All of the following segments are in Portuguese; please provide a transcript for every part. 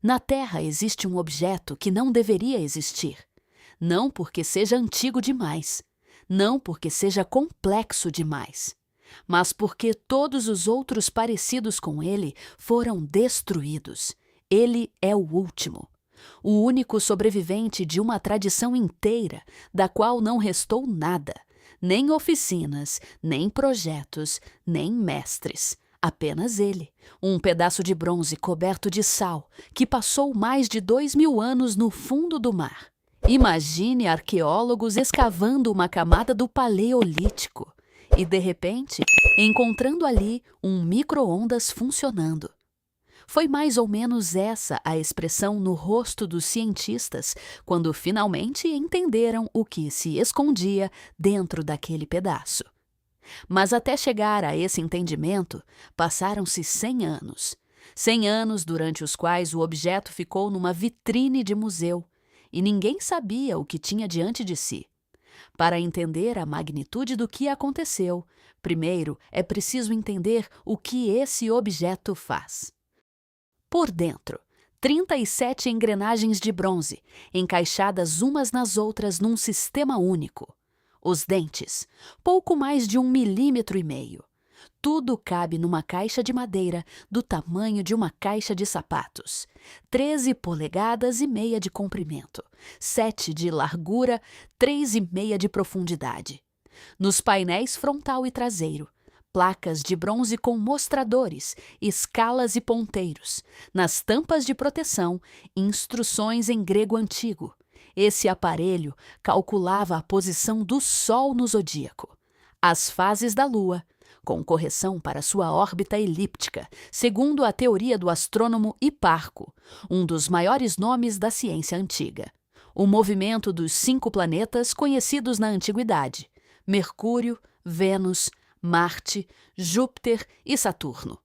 Na Terra existe um objeto que não deveria existir. Não porque seja antigo demais, não porque seja complexo demais, mas porque todos os outros parecidos com ele foram destruídos. Ele é o último, o único sobrevivente de uma tradição inteira, da qual não restou nada, nem oficinas, nem projetos, nem mestres. Apenas ele, um pedaço de bronze coberto de sal, que passou mais de 2000 anos no fundo do mar. Imagine arqueólogos escavando uma camada do Paleolítico e, de repente, encontrando ali um micro-ondas funcionando. Foi mais ou menos essa a expressão no rosto dos cientistas quando finalmente entenderam o que se escondia dentro daquele pedaço. Mas até chegar a esse entendimento, passaram-se 100 anos. 100 anos durante os quais o objeto ficou numa vitrine de museu e ninguém sabia o que tinha diante de si. Para entender a magnitude do que aconteceu, primeiro é preciso entender o que esse objeto faz. Por dentro, 37 engrenagens de bronze, encaixadas umas nas outras num sistema único. Os dentes, pouco mais de 1,5 mm. Tudo cabe numa caixa de madeira do tamanho de uma caixa de sapatos. 13 polegadas e meia de comprimento, 7 de largura, 3,5 de profundidade. Nos painéis frontal e traseiro, placas de bronze com mostradores, escalas e ponteiros. Nas tampas de proteção, instruções em grego antigo. Esse aparelho calculava a posição do Sol no zodíaco, as fases da Lua, com correção para sua órbita elíptica, segundo a teoria do astrônomo Hiparco, um dos maiores nomes da ciência antiga. O movimento dos 5 planetas conhecidos na antiguidade: Mercúrio, Vênus, Marte, Júpiter e Saturno.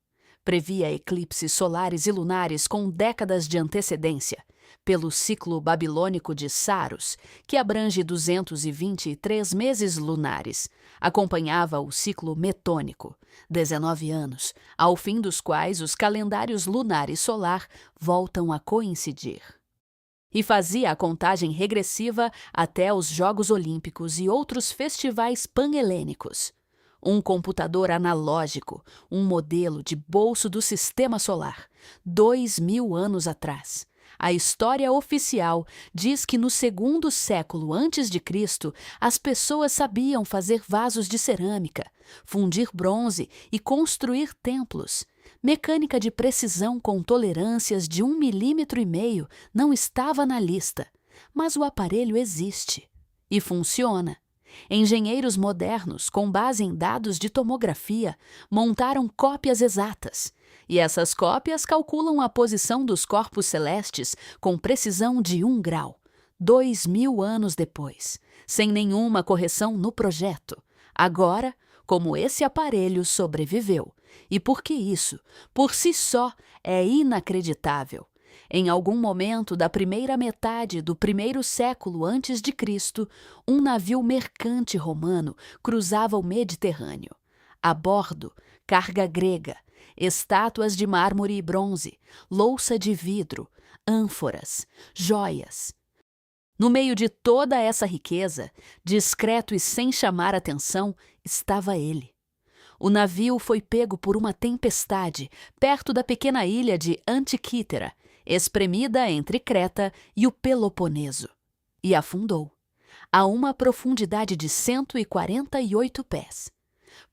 Previa eclipses solares e lunares com décadas de antecedência, pelo ciclo babilônico de Saros, que abrange 223 meses lunares. Acompanhava o ciclo metônico, 19 anos, ao fim dos quais os calendários lunar e solar voltam a coincidir. E fazia a contagem regressiva até os Jogos Olímpicos e outros festivais panhelênicos. Um computador analógico, um modelo de bolso do Sistema Solar, 2000 anos atrás. A história oficial diz que no 2º século antes de Cristo, as pessoas sabiam fazer vasos de cerâmica, fundir bronze e construir templos. Mecânica de precisão com tolerâncias de 1,5 mm não estava na lista, mas o aparelho existe e funciona. Engenheiros modernos, com base em dados de tomografia, montaram cópias exatas. E essas cópias calculam a posição dos corpos celestes com precisão de 1 grau, 2000 anos depois, sem nenhuma correção no projeto. Agora, como esse aparelho sobreviveu. E por que isso, por si só, é inacreditável. Em algum momento da primeira metade do 1º século antes de Cristo, um navio mercante romano cruzava o Mediterrâneo. A bordo, carga grega, estátuas de mármore e bronze, louça de vidro, ânforas, joias. No meio de toda essa riqueza, discreto e sem chamar atenção, estava ele. O navio foi pego por uma tempestade perto da pequena ilha de Antiquítera, espremida entre Creta e o Peloponeso, e afundou, a uma profundidade de 148 pés.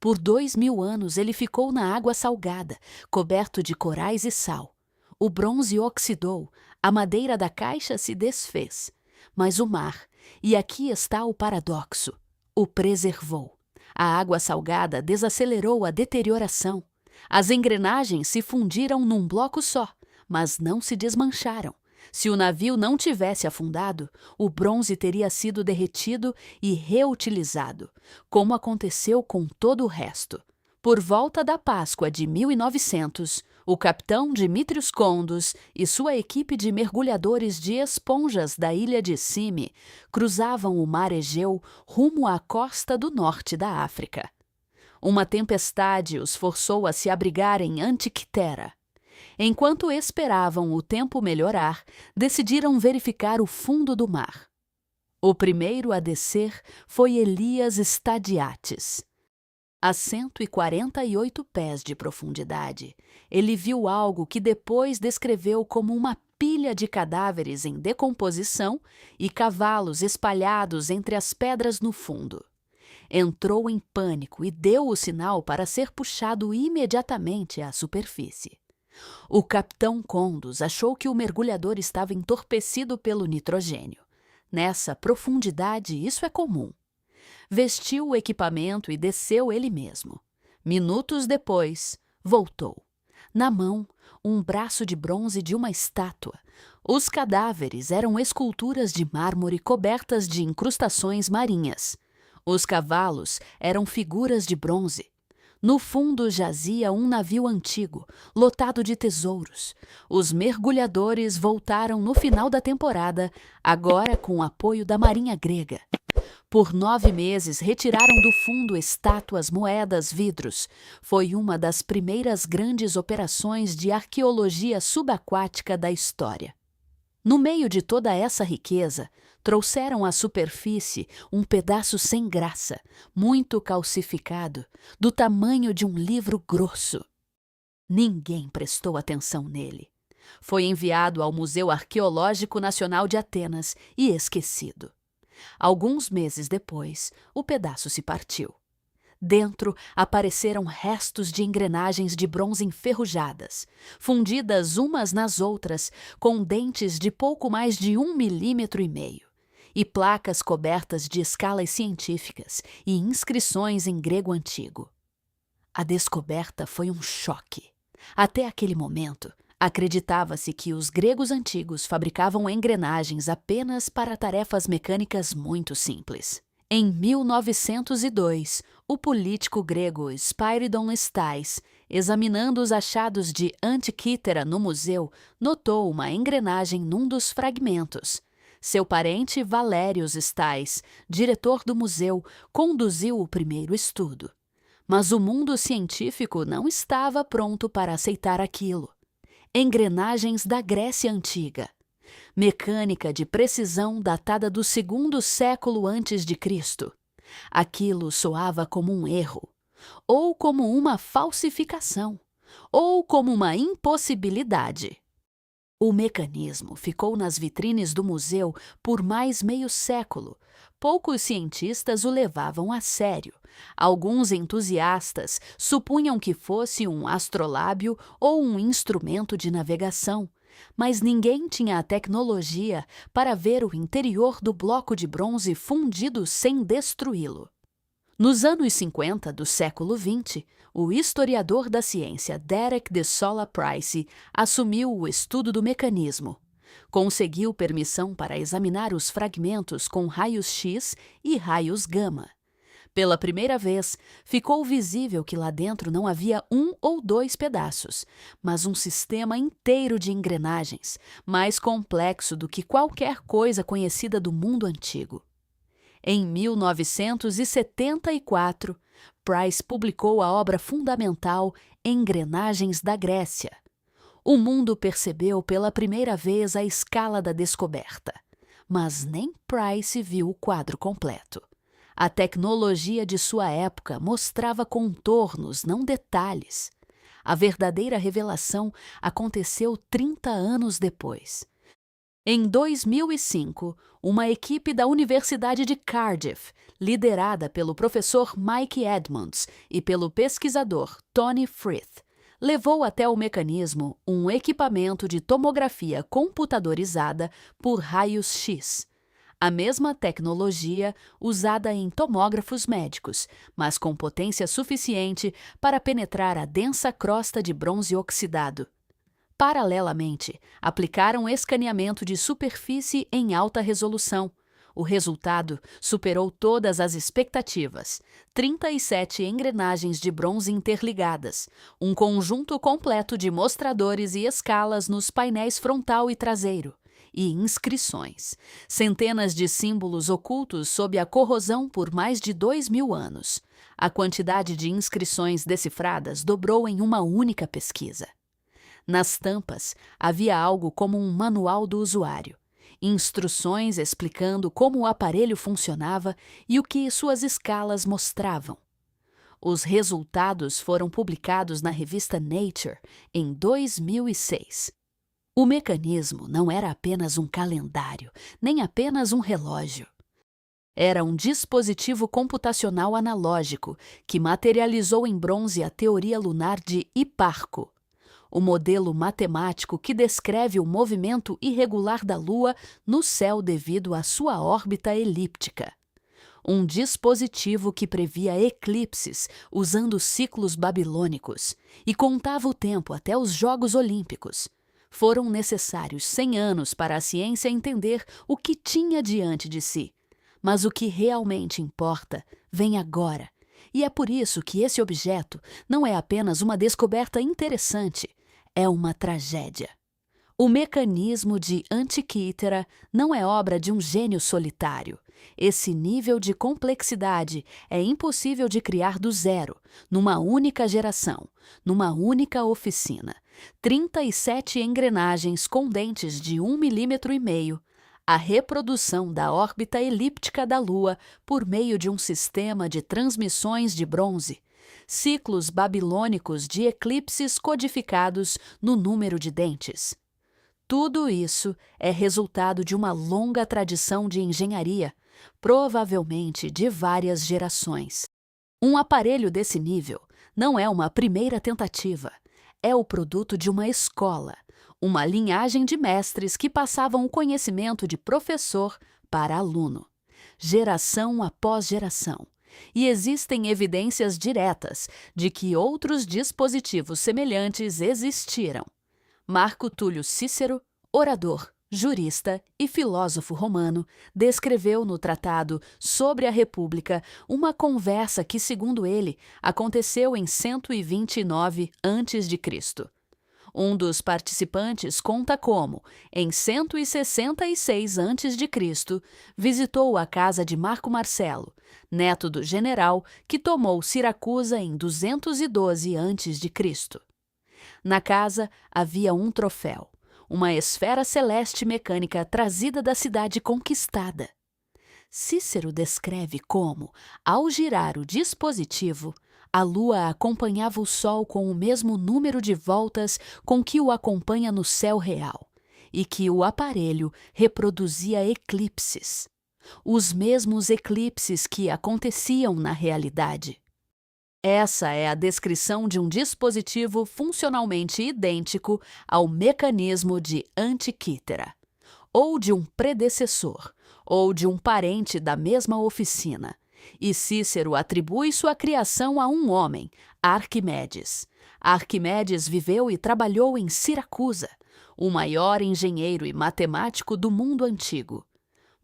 Por 2000 anos ele ficou na água salgada, coberto de corais e sal. O bronze oxidou, a madeira da caixa se desfez, mas o mar, e aqui está o paradoxo, o preservou. A água salgada desacelerou a deterioração. As engrenagens se fundiram num bloco só, mas não se desmancharam. Se o navio não tivesse afundado, o bronze teria sido derretido e reutilizado, como aconteceu com todo o resto. Por volta da Páscoa de 1900, o capitão Dimitrios Kondos e sua equipe de mergulhadores de esponjas da ilha de Symi cruzavam o mar Egeu rumo à costa do norte da África. Uma tempestade os forçou a se abrigar em Antiquitera. Enquanto esperavam o tempo melhorar, decidiram verificar o fundo do mar. O primeiro a descer foi Elias Stadiates. A 148 pés de profundidade, ele viu algo que depois descreveu como uma pilha de cadáveres em decomposição e cavalos espalhados entre as pedras no fundo. Entrou em pânico e deu o sinal para ser puxado imediatamente à superfície. O capitão Condos achou que o mergulhador estava entorpecido pelo nitrogênio. Nessa profundidade, isso é comum. Vestiu o equipamento e desceu ele mesmo. Minutos depois, voltou. Na mão, um braço de bronze de uma estátua. Os cadáveres eram esculturas de mármore cobertas de incrustações marinhas. Os cavalos eram figuras de bronze. No fundo jazia um navio antigo, lotado de tesouros. Os mergulhadores voltaram no final da temporada, agora com o apoio da marinha grega. Por 9 meses retiraram do fundo estátuas, moedas, vidros. Foi uma das primeiras grandes operações de arqueologia subaquática da história. No meio de toda essa riqueza, trouxeram à superfície um pedaço sem graça, muito calcificado, do tamanho de um livro grosso. Ninguém prestou atenção nele. Foi enviado ao Museu Arqueológico Nacional de Atenas e esquecido. Alguns meses depois, o pedaço se partiu. Dentro apareceram restos de engrenagens de bronze enferrujadas, fundidas umas nas outras, com dentes de pouco mais de 1,5 milímetro, e placas cobertas de escalas científicas e inscrições em grego antigo. A descoberta foi um choque. Até aquele momento, acreditava-se que os gregos antigos fabricavam engrenagens apenas para tarefas mecânicas muito simples. Em 1902, o político grego Spyridon Stais, examinando os achados de Antiquítera no museu, notou uma engrenagem num dos fragmentos. Seu parente Valérios Stais, diretor do museu, conduziu o primeiro estudo. Mas o mundo científico não estava pronto para aceitar aquilo. Engrenagens da Grécia Antiga. Mecânica de precisão datada do 2º século antes de Cristo. Aquilo soava como um erro, ou como uma falsificação, ou como uma impossibilidade. O mecanismo ficou nas vitrines do museu por mais meio século. Poucos cientistas o levavam a sério. Alguns entusiastas supunham que fosse um astrolábio ou um instrumento de navegação, mas ninguém tinha a tecnologia para ver o interior do bloco de bronze fundido sem destruí-lo. Nos anos 50 do século XX, o historiador da ciência Derek de Solla Price assumiu o estudo do mecanismo. Conseguiu permissão para examinar os fragmentos com raios-X e raios gama. Pela primeira vez, ficou visível que lá dentro não havia 1 ou 2 pedaços, mas um sistema inteiro de engrenagens, mais complexo do que qualquer coisa conhecida do mundo antigo. Em 1974, Price publicou a obra fundamental Engrenagens da Grécia. O mundo percebeu pela primeira vez a escala da descoberta, mas nem Price viu o quadro completo. A tecnologia de sua época mostrava contornos, não detalhes. A verdadeira revelação aconteceu 30 anos depois. Em 2005, uma equipe da Universidade de Cardiff, liderada pelo professor Mike Edmonds e pelo pesquisador Tony Frith, levou até o mecanismo um equipamento de tomografia computadorizada por raios-X. A mesma tecnologia usada em tomógrafos médicos, mas com potência suficiente para penetrar a densa crosta de bronze oxidado. Paralelamente, aplicaram escaneamento de superfície em alta resolução. O resultado superou todas as expectativas. 37 engrenagens de bronze interligadas, um conjunto completo de mostradores e escalas nos painéis frontal e traseiro, e inscrições. Centenas de símbolos ocultos sob a corrosão por mais de 2.000 anos. A quantidade de inscrições decifradas dobrou em uma única pesquisa. Nas tampas havia algo como um manual do usuário, instruções explicando como o aparelho funcionava e o que suas escalas mostravam. Os resultados foram publicados na revista Nature em 2006. O mecanismo não era apenas um calendário, nem apenas um relógio. Era um dispositivo computacional analógico que materializou em bronze a teoria lunar de Hiparco, o modelo matemático que descreve o movimento irregular da Lua no céu devido à sua órbita elíptica. Um dispositivo que previa eclipses usando ciclos babilônicos e contava o tempo até os Jogos Olímpicos. Foram necessários 100 anos para a ciência entender o que tinha diante de si. Mas o que realmente importa vem agora. E é por isso que esse objeto não é apenas uma descoberta interessante, é uma tragédia. O mecanismo de Antikythera não é obra de um gênio solitário. Esse nível de complexidade é impossível de criar do zero, numa única geração, numa única oficina. 37 engrenagens com dentes de 1,5 mm, a reprodução da órbita elíptica da Lua por meio de um sistema de transmissões de bronze, ciclos babilônicos de eclipses codificados no número de dentes. Tudo isso é resultado de uma longa tradição de engenharia, provavelmente de várias gerações. Um aparelho desse nível não é uma primeira tentativa, é o produto de uma escola, uma linhagem de mestres que passavam o conhecimento de professor para aluno, geração após geração. E existem evidências diretas de que outros dispositivos semelhantes existiram. Marco Túlio Cícero, orador, jurista e filósofo romano, descreveu no Tratado sobre a República uma conversa que, segundo ele, aconteceu em 129 a.C. Um dos participantes conta como, em 166 a.C., visitou a casa de Marco Marcelo, neto do general que tomou Siracusa em 212 a.C. Na casa havia um troféu, uma esfera celeste mecânica trazida da cidade conquistada. Cícero descreve como, ao girar o dispositivo, a Lua acompanhava o Sol com o mesmo número de voltas com que o acompanha no céu real, e que o aparelho reproduzia eclipses, os mesmos eclipses que aconteciam na realidade. Essa é a descrição de um dispositivo funcionalmente idêntico ao mecanismo de Antikythera, ou de um predecessor, ou de um parente da mesma oficina. E Cícero atribui sua criação a um homem, Arquimedes. Arquimedes viveu e trabalhou em Siracusa, o maior engenheiro e matemático do mundo antigo.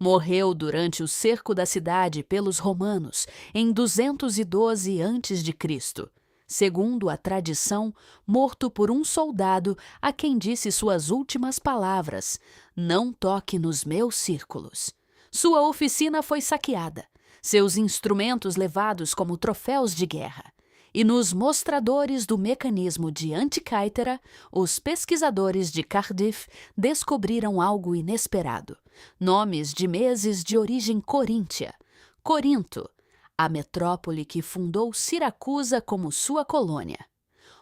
Morreu durante o cerco da cidade pelos romanos em 212 a.C., segundo a tradição, morto por um soldado a quem disse suas últimas palavras: "Não toque nos meus círculos". Sua oficina foi saqueada, seus instrumentos levados como troféus de guerra. E nos mostradores do mecanismo de Antikythera, os pesquisadores de Cardiff descobriram algo inesperado: nomes de meses de origem coríntia. Corinto, a metrópole que fundou Siracusa como sua colônia.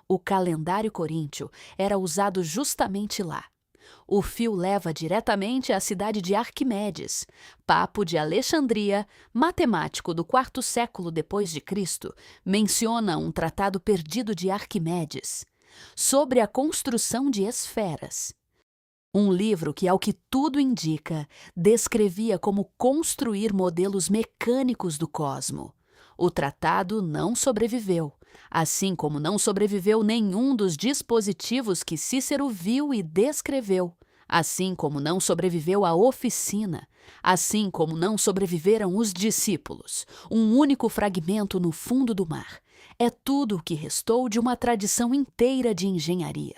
O calendário coríntio era usado justamente lá. O fio leva diretamente à cidade de Arquimedes, Papo de Alexandria, matemático do IV século depois de Cristo, menciona um tratado perdido de Arquimedes sobre a construção de esferas. Um livro que, ao que tudo indica, descrevia como construir modelos mecânicos do cosmo. O tratado não sobreviveu, assim como não sobreviveu nenhum dos dispositivos que Cícero viu e descreveu, assim como não sobreviveu a oficina, assim como não sobreviveram os discípulos, um único fragmento no fundo do mar. É tudo o que restou de uma tradição inteira de engenharia.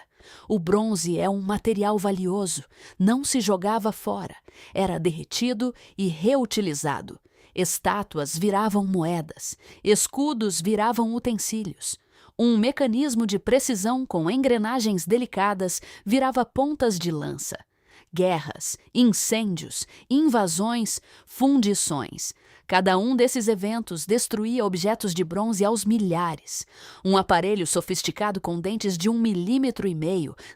O bronze é um material valioso, não se jogava fora, era derretido e reutilizado. Estátuas viravam moedas, escudos viravam utensílios. Um mecanismo de precisão com engrenagens delicadas virava pontas de lança. Guerras, incêndios, invasões, fundições. Cada um desses eventos destruía objetos de bronze aos milhares. Um aparelho sofisticado com dentes de 1,5 milímetro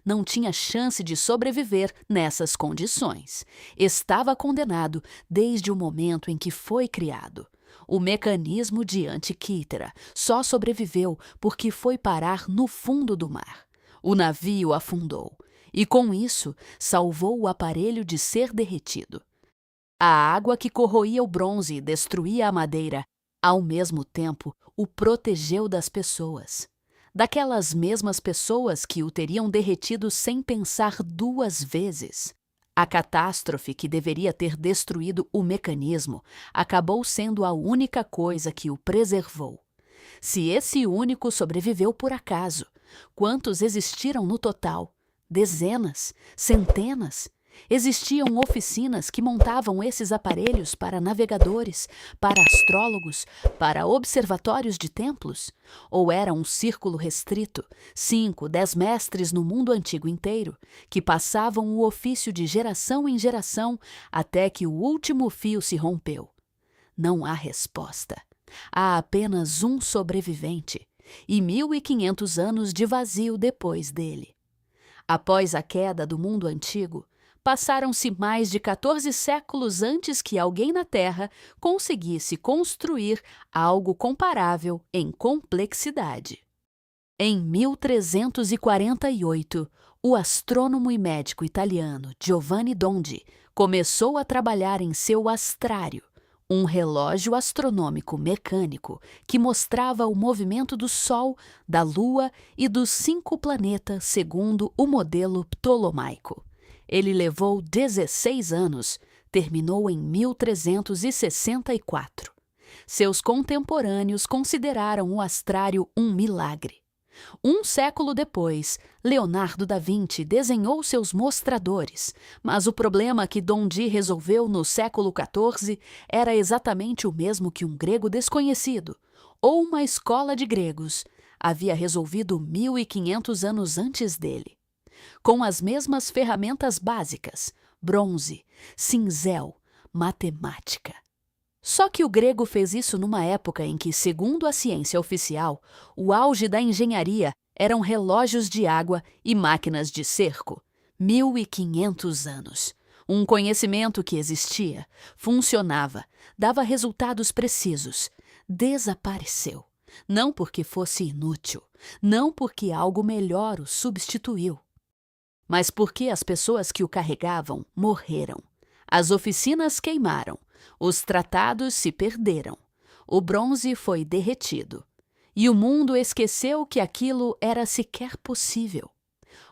não tinha chance de sobreviver nessas condições. Estava condenado desde o momento em que foi criado. O mecanismo de Antiquítera só sobreviveu porque foi parar no fundo do mar. O navio afundou e, com isso, salvou o aparelho de ser derretido. A água que corroía o bronze e destruía a madeira, ao mesmo tempo, o protegeu das pessoas. Daquelas mesmas pessoas que o teriam derretido sem pensar 2 vezes. A catástrofe que deveria ter destruído o mecanismo acabou sendo a única coisa que o preservou. Se esse único sobreviveu por acaso, quantos existiram no total? Dezenas? Centenas? Existiam oficinas que montavam esses aparelhos para navegadores, para astrólogos, para observatórios de templos? Ou era um círculo restrito, 5, 10 mestres no mundo antigo inteiro, que passavam o ofício de geração em geração até que o último fio se rompeu? Não há resposta. Há apenas um sobrevivente e 1.500 anos de vazio depois dele. Após a queda do mundo antigo, passaram-se mais de 14 séculos antes que alguém na Terra conseguisse construir algo comparável em complexidade. Em 1348, o astrônomo e médico italiano Giovanni Dondi começou a trabalhar em seu astrário, um relógio astronômico mecânico que mostrava o movimento do Sol, da Lua e dos 5 planetas segundo o modelo ptolomaico. Ele levou 16 anos, terminou em 1364. Seus contemporâneos consideraram o astrário um milagre. Um século depois, Leonardo da Vinci desenhou seus mostradores, mas o problema que Dondi resolveu no século XIV era exatamente o mesmo que um grego desconhecido, ou uma escola de gregos, havia resolvido 1.500 anos antes dele. Com as mesmas ferramentas básicas, bronze, cinzel, matemática. Só que o grego fez isso numa época em que, segundo a ciência oficial, o auge da engenharia eram relógios de água e máquinas de cerco. 1.500 anos. Um conhecimento que existia, funcionava, dava resultados precisos. Desapareceu. Não porque fosse inútil, não porque algo melhor o substituiu, mas porque as pessoas que o carregavam morreram. As oficinas queimaram, os tratados se perderam, o bronze foi derretido. E o mundo esqueceu que aquilo era sequer possível.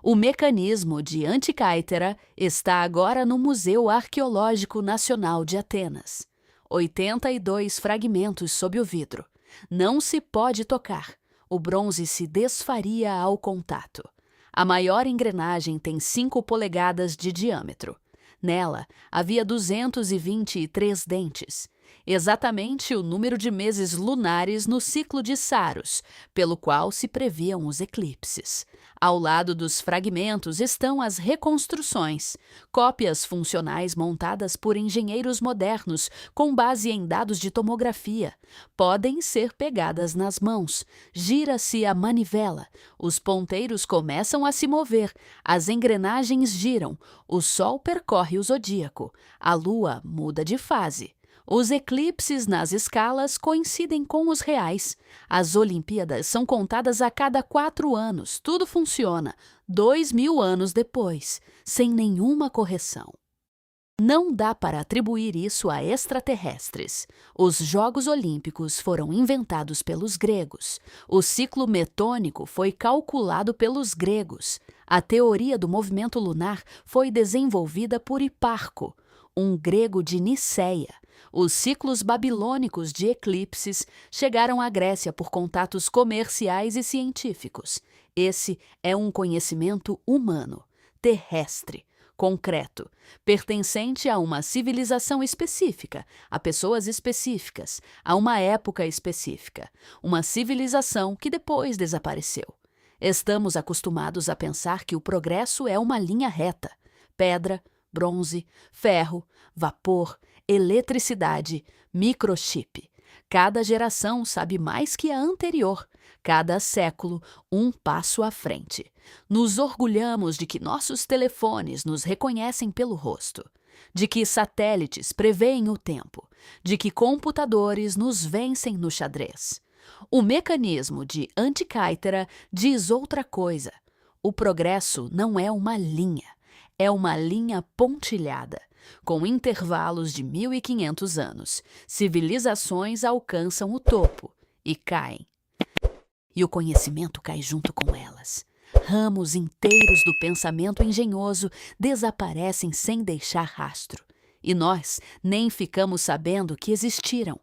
O mecanismo de Antiquítera está agora no Museu Arqueológico Nacional de Atenas. 82 fragmentos sob o vidro. Não se pode tocar. O bronze se desfaria ao contato. A maior engrenagem tem 5 polegadas de diâmetro. Nela havia 223 dentes, exatamente o número de meses lunares no ciclo de Saros, pelo qual se previam os eclipses. Ao lado dos fragmentos estão as reconstruções, cópias funcionais montadas por engenheiros modernos com base em dados de tomografia. Podem ser pegadas nas mãos, gira-se a manivela, os ponteiros começam a se mover, as engrenagens giram, o Sol percorre o zodíaco, a Lua muda de fase. Os eclipses nas escalas coincidem com os reais. As Olimpíadas são contadas a cada 4 anos. Tudo funciona 2.000 anos depois, sem nenhuma correção. Não dá para atribuir isso a extraterrestres. Os Jogos Olímpicos foram inventados pelos gregos. O ciclo metônico foi calculado pelos gregos. A teoria do movimento lunar foi desenvolvida por Hiparco, um grego de Niceia. Os ciclos babilônicos de eclipses chegaram à Grécia por contatos comerciais e científicos. Esse é um conhecimento humano, terrestre, concreto, pertencente a uma civilização específica, a pessoas específicas, a uma época específica, uma civilização que depois desapareceu. Estamos acostumados a pensar que o progresso é uma linha reta: pedra, bronze, ferro, vapor, eletricidade, microchip. Cada geração sabe mais que a anterior, cada século um passo à frente. Nos orgulhamos de que nossos telefones nos reconhecem pelo rosto, de que satélites preveem o tempo, de que computadores nos vencem no xadrez. O mecanismo de Antikythera diz outra coisa. O progresso não é uma linha, é uma linha pontilhada. Com intervalos de 1500 anos, civilizações alcançam o topo e caem. E o conhecimento cai junto com elas. Ramos inteiros do pensamento engenhoso desaparecem sem deixar rastro. E nós nem ficamos sabendo que existiram.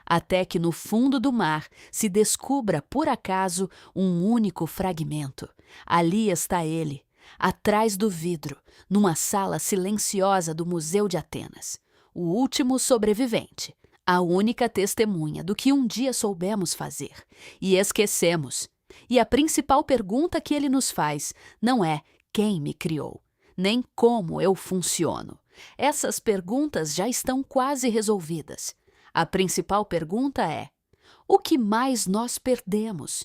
Até que no fundo do mar se descubra, por acaso, um único fragmento. Ali está ele, atrás do vidro, numa sala silenciosa do Museu de Atenas. O último sobrevivente, a única testemunha do que um dia soubemos fazer e esquecemos. E a principal pergunta que ele nos faz não é quem me criou, nem como eu funciono. Essas perguntas já estão quase resolvidas. A principal pergunta é: o que mais nós perdemos